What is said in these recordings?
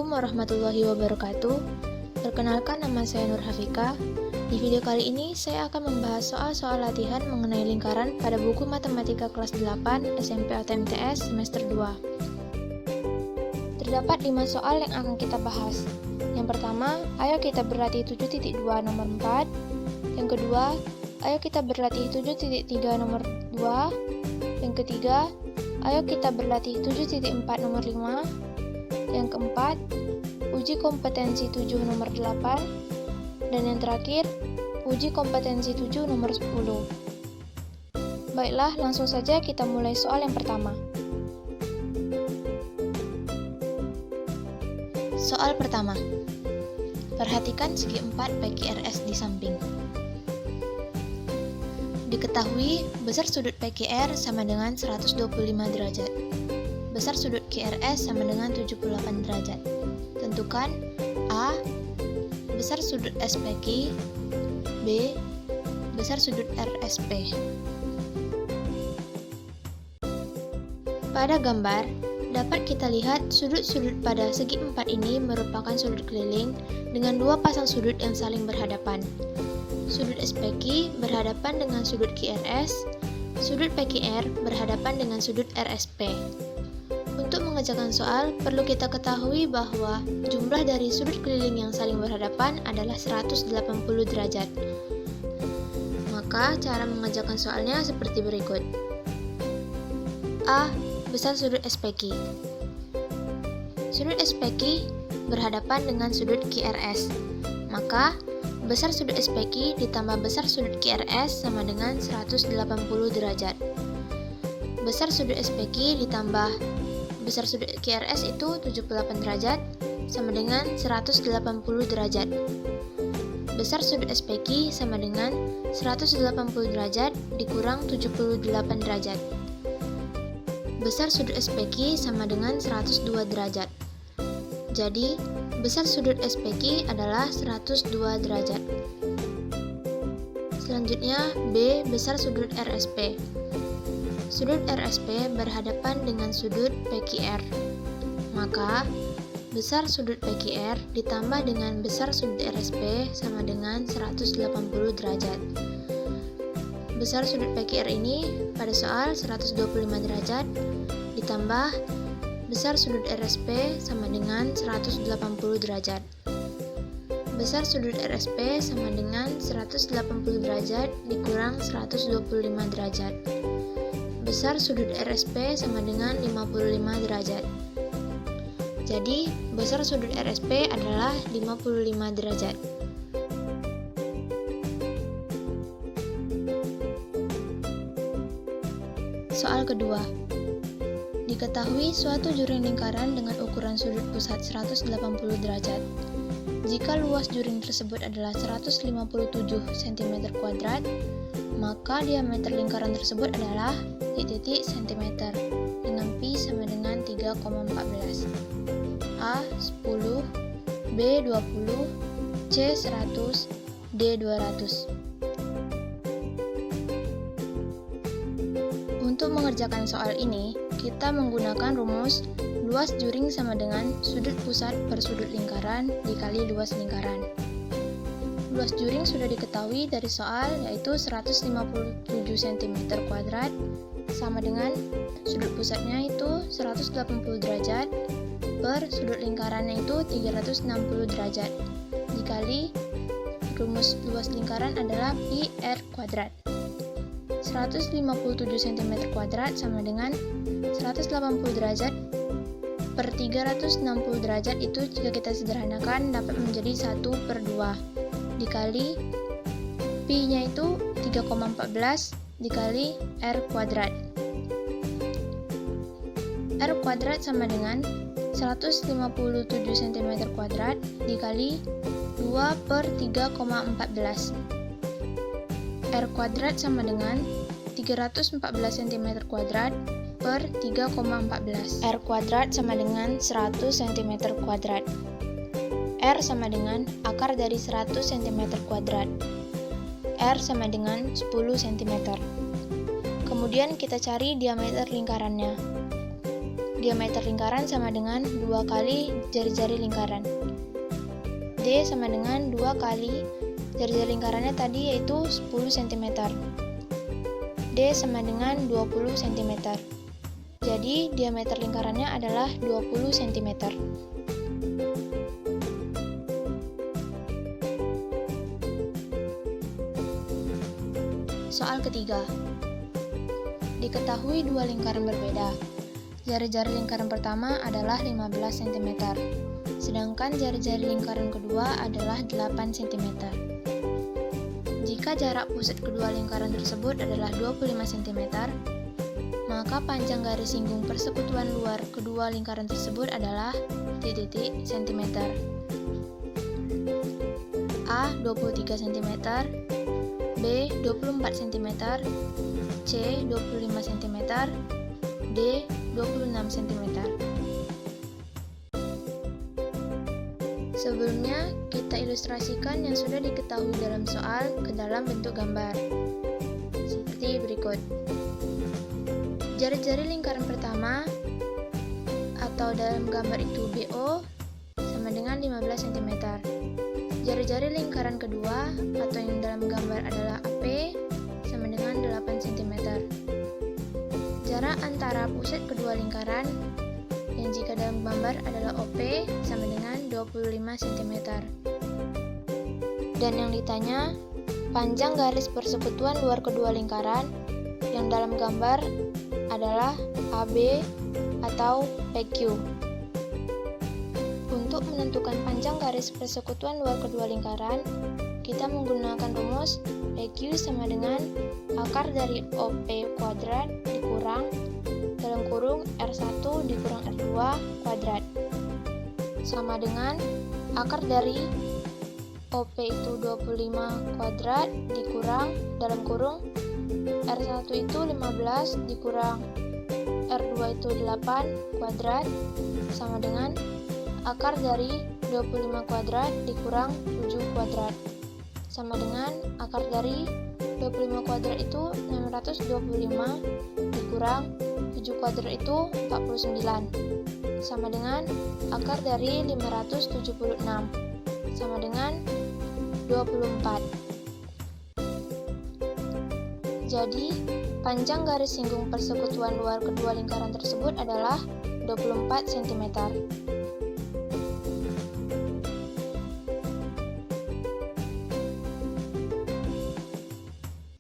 Assalamualaikum warahmatullahi wabarakatuh. Perkenalkan, nama saya Nur Hafika. Di video kali ini saya akan membahas soal-soal latihan mengenai lingkaran pada buku Matematika kelas 8 SMP atau MTS semester 2. Terdapat 5 soal yang akan kita bahas. Yang pertama, ayo kita berlatih 7.2 nomor 4. Yang kedua, ayo kita berlatih 7.3 nomor 2. Yang ketiga, ayo kita berlatih 7.4 nomor 5. Yang keempat, uji kompetensi 7 nomor 8. Dan yang terakhir, uji kompetensi 7 nomor 10. Baiklah, langsung saja kita mulai soal yang pertama. Soal pertama. Perhatikan segi 4 PQRS di samping. Diketahui, besar sudut PQR sama dengan 125 derajat. Besar sudut QRS sama dengan 78 derajat. Tentukan A. Besar sudut SPQ. B. Besar sudut RSP. Pada gambar, dapat kita lihat sudut-sudut pada segi 4 ini merupakan sudut keliling dengan dua pasang sudut yang saling berhadapan. Sudut SPQ berhadapan dengan sudut QRS, sudut PQR berhadapan dengan sudut RSP. Untuk mengerjakan soal, perlu kita ketahui bahwa jumlah dari sudut keliling yang saling berhadapan adalah 180 derajat. Maka, cara mengerjakan soalnya seperti berikut. A. Besar sudut SPQ. Sudut SPQ berhadapan dengan sudut QRS. Maka, besar sudut SPQ ditambah besar sudut QRS sama dengan 180 derajat. Besar sudut SPQ ditambah besar sudut QRS itu 78 derajat sama dengan 180 derajat. Besar sudut SPQ sama dengan 180 derajat dikurang 78 derajat. Besar sudut SPQ sama dengan 102 derajat. Jadi, besar sudut SPQ adalah 102 derajat. Selanjutnya, B. Besar sudut RSP. Sudut RSP berhadapan dengan sudut PQR. Maka, besar sudut PQR ditambah dengan besar sudut RSP sama dengan 180 derajat. Besar sudut PQR ini pada soal 125 derajat ditambah besar sudut RSP sama dengan 180 derajat. Besar sudut RSP sama dengan 180 derajat dikurang 125 derajat. Besar sudut RSP sama dengan 55 derajat. Jadi, besar sudut RSP adalah 55 derajat. Soal kedua. Diketahui suatu juring lingkaran dengan ukuran sudut pusat 180 derajat. Jika luas juring tersebut adalah 157 cm², maka diameter lingkaran tersebut adalah titik cm dengan pi sama dengan 3,14. A 10, B 20, C 100, D 200. Untuk mengerjakan soal ini, kita menggunakan rumus luas juring sama dengan sudut pusat per sudut lingkaran dikali luas lingkaran. Luas juring sudah diketahui dari soal, yaitu 157 cm² sama dengan sudut pusatnya itu 180 derajat per sudut lingkarannya itu 360 derajat dikali rumus luas lingkaran adalah pi r kuadrat. 157 cm² sama dengan 180 derajat per 360 derajat itu jika kita sederhanakan dapat menjadi 1/2 dikali pi nya itu 3,14 dikali r kuadrat. R kuadrat sama dengan 157 cm² dikali 2/3,14. R kuadrat sama dengan 314 cm² per 3,14. R kuadrat sama dengan 100 cm². R sama dengan akar dari 100 cm². R sama dengan 10 cm. Kemudian kita cari diameter lingkarannya. diameter lingkaran sama dengan 2 kali jari-jari lingkaran. D sama dengan 2 kali jari-jari lingkarannya tadi yaitu 10 cm. D sama dengan 20 cm. Jadi diameter lingkarannya adalah 20 cm. Soal ketiga. Diketahui dua lingkaran berbeda. Jari-jari lingkaran pertama adalah 15 cm, sedangkan jari-jari lingkaran kedua adalah 8 cm. Jika jarak pusat kedua lingkaran tersebut adalah 25 cm, maka panjang garis singgung persekutuan luar kedua lingkaran tersebut adalah cm. A 23 cm, B 24 cm, C 25 cm, D 26 cm. Sebelumnya, kita ilustrasikan yang sudah diketahui dalam soal ke dalam bentuk gambar. Seperti berikut. Jari-jari lingkaran pertama atau dalam gambar itu BO sama dengan 15 cm. Jari-jari lingkaran kedua atau yang dalam gambar adalah AP sama dengan 8 cm. Jarak antara pusat kedua lingkaran yang jika dalam gambar adalah OP sama dengan 25 cm. Dan yang ditanya, panjang garis persekutuan luar kedua lingkaran yang dalam gambar adalah AB atau PQ. Untuk menentukan panjang garis persekutuan luar kedua lingkaran, kita menggunakan rumus PQ sama dengan akar dari OP kuadrat dikurang dalam kurung R1 dikurang R2 kuadrat sama dengan akar dari OP itu 25 kuadrat dikurang dalam kurung R1 itu 15 dikurang R2 itu 8 kuadrat sama dengan akar dari 25 kuadrat dikurang 7 kuadrat sama dengan akar dari 25 kuadrat itu 625 dikurang 7 kuadrat itu 49 sama dengan akar dari 576 sama dengan 24. Jadi, panjang garis singgung persekutuan luar kedua lingkaran tersebut adalah 24 cm.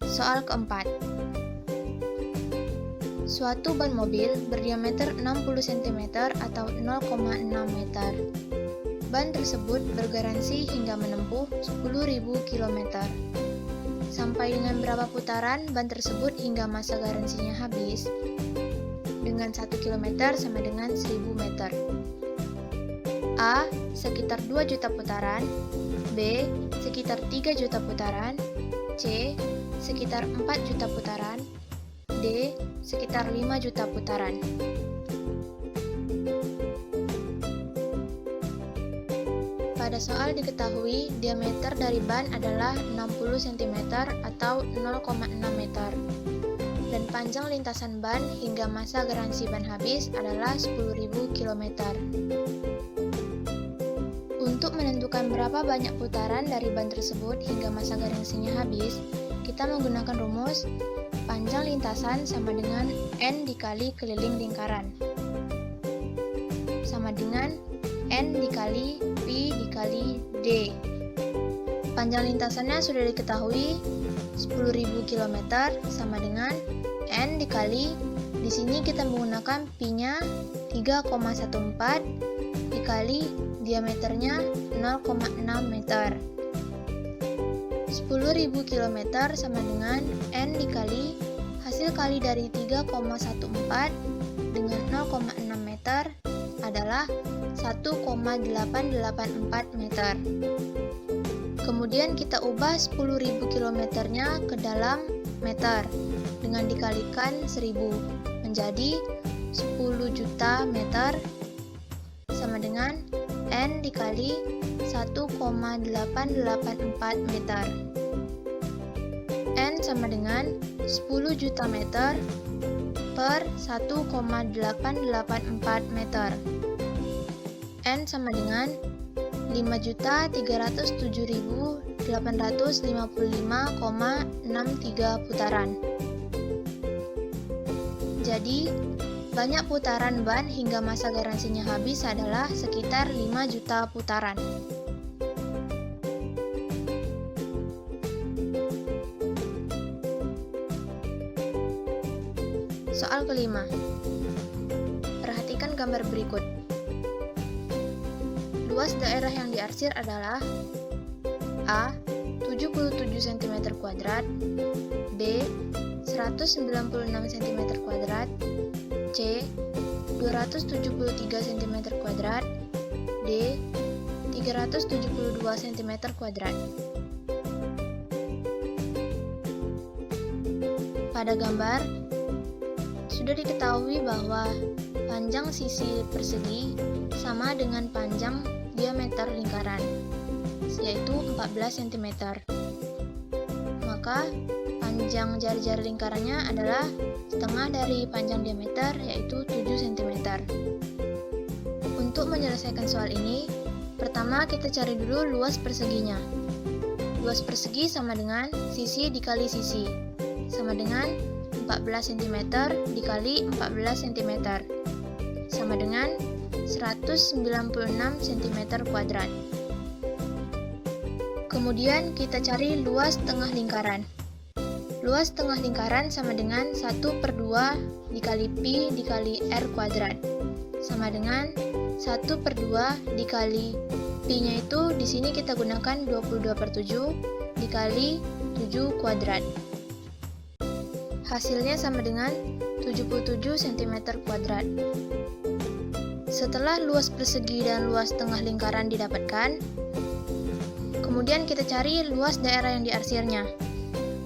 Soal keempat. Suatu ban mobil berdiameter 60 cm atau 0,6 meter. Ban tersebut bergaransi hingga menempuh 10.000 km. Sampai dengan berapa putaran ban tersebut hingga masa garansinya habis? Dengan 1 km sama dengan 1000 meter. A. Sekitar 2 juta putaran. B. Sekitar 3 juta putaran. C. Sekitar 4 juta putaran. D. Sekitar 5 juta putaran. Pada soal diketahui diameter dari ban adalah 60 cm atau 0,6 meter. Dan panjang lintasan ban hingga masa garansi ban habis adalah 10.000 km. Untuk menentukan berapa banyak putaran dari ban tersebut hingga masa garansinya habis, kita menggunakan rumus panjang lintasan sama dengan N dikali keliling lingkaran sama dengan N dikali Pi dikali D. Panjang lintasannya sudah diketahui 10.000 km sama dengan N dikali, di sini kita menggunakan Pi-nya 3,14 dikali diameternya 0,6 meter. 10.000 km sama dengan N dikali hasil kali dari 3,14 dengan 0,6 meter adalah 1,884 meter. Kemudian kita ubah 10.000 km-nya ke dalam meter dengan dikalikan 1000 menjadi 10 juta meter sama dengan N dikali 1,884 meter. N sama dengan 10 juta meter per 1,884 meter. N sama dengan 5.307.855,63 putaran. Jadi, banyak putaran ban hingga masa garansinya habis adalah sekitar 5 juta putaran. Soal kelima. Perhatikan gambar berikut. Luas daerah yang diarsir adalah A. 77 cm², B. 196 cm², C. 273 cm², D. 372 cm². Pada gambar, sudah diketahui bahwa panjang sisi persegi sama dengan panjang diameter lingkaran, yaitu 14 cm. Maka, panjang jari-jari lingkarannya adalah setengah dari panjang diameter, yaitu 7 cm. Untuk menyelesaikan soal ini, pertama kita cari dulu luas perseginya. Luas persegi sama dengan sisi dikali sisi, sama dengan 14 cm dikali 14 cm, sama dengan 196 cm². Kemudian kita cari luas tengah lingkaran. Luas tengah lingkaran sama dengan 1/2 dikali pi dikali r kuadrat, sama dengan 1/2 dikali pi-nya itu di sini kita gunakan 22/7 dikali 7 kuadrat. Hasilnya sama dengan 77 cm². Setelah luas persegi dan luas tengah lingkaran didapatkan, kemudian kita cari luas daerah yang diarsirnya.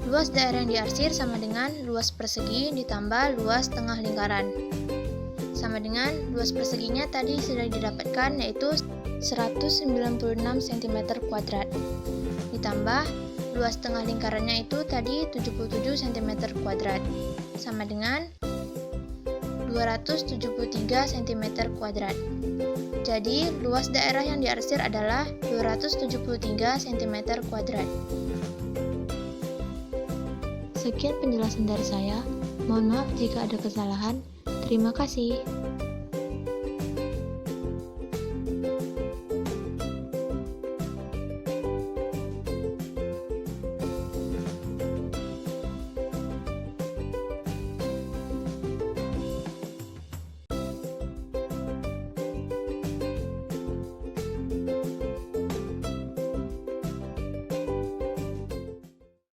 Luas daerah yang diarsir sama dengan luas persegi ditambah luas tengah lingkaran. Sama dengan luas perseginya tadi sudah didapatkan, yaitu 196 cm². Ditambah luas tengah lingkarannya itu tadi 77 cm². Sama dengan 273 cm². Jadi, luas daerah yang diarsir adalah 273 cm². Sekian penjelasan dari saya. Mohon maaf jika ada kesalahan. Terima kasih.